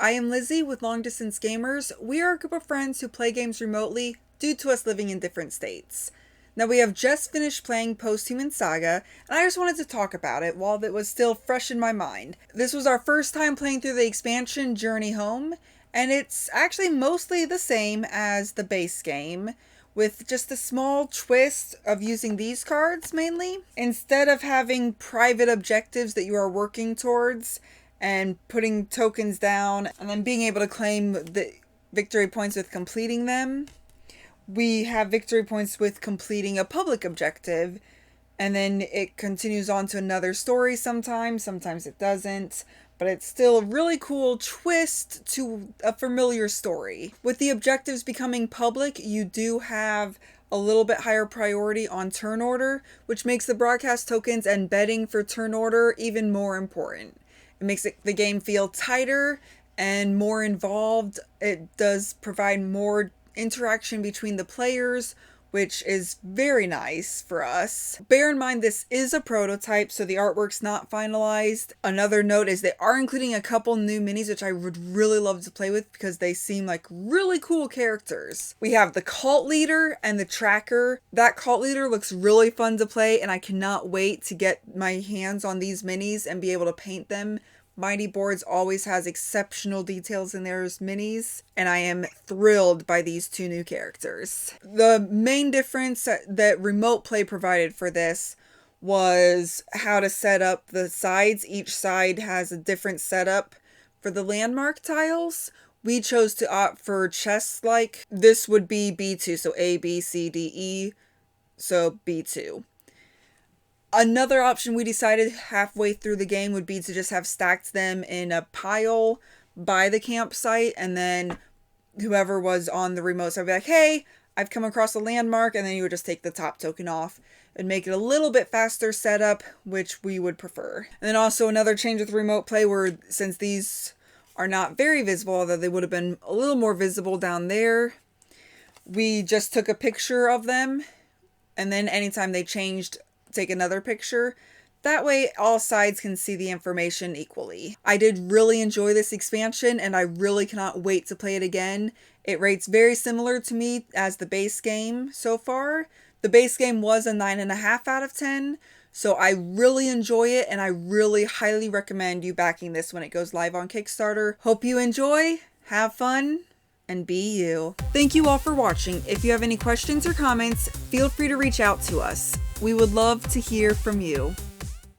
I am Lizzy with Long Distance Gamers. We are a group of friends who play games remotely due to us living in different states. Now we have just finished playing Posthuman Saga, and I just wanted to talk about it while it was still fresh in my mind. This was our first time playing through the expansion Journey Home, and it's actually mostly the same as the base game, with just a small twist of using these cards mainly. Instead of having private objectives that you are working towards and putting tokens down and then being able to claim the victory points with completing them, we have victory points with completing a public objective, and then it continues on to another story sometimes it doesn't, but it's still a really cool twist to a familiar story. With the objectives becoming public, you do have a little bit higher priority on turn order, which makes the broadcast tokens and betting for turn order even more important. It makes the game feel tighter and more involved. It does provide more interaction between the players, which is very nice for us. Bear in mind this is a prototype, so the artwork's not finalized. Another note is they are including a couple new minis, which I would really love to play with because they seem like really cool characters. We have the cult leader and the tracker. That cult leader looks really fun to play, and I cannot wait to get my hands on these minis and be able to paint them. Mighty Boards always has exceptional details in their minis, and I am thrilled by these two new characters. The main difference that Remote Play provided for this was how to set up the sides. Each side has a different setup for the landmark tiles. We chose to opt for chess-like. This would be B2, so A, B, C, D, E, so B2. Another option we decided halfway through the game would be to just have stacked them in a pile by the campsite, and then whoever was on the remote side would be like, hey, I've come across a landmark, and then you would just take the top token off and make it a little bit faster setup, which we would prefer. And then also another change with Remote Play where, since these are not very visible, although they would have been a little more visible down there, we just took a picture of them, and then anytime they changed, take another picture. That way all sides can see the information equally. I did really enjoy this expansion, and I really cannot wait to play it again. It rates very similar to me as the base game so far. The base game was a 9.5 out of 10, so I really enjoy it, and I really highly recommend you backing this when it goes live on Kickstarter. Hope you enjoy, have fun, and be you. Thank you all for watching. If you have any questions or comments, feel free to reach out to us. We would love to hear from you.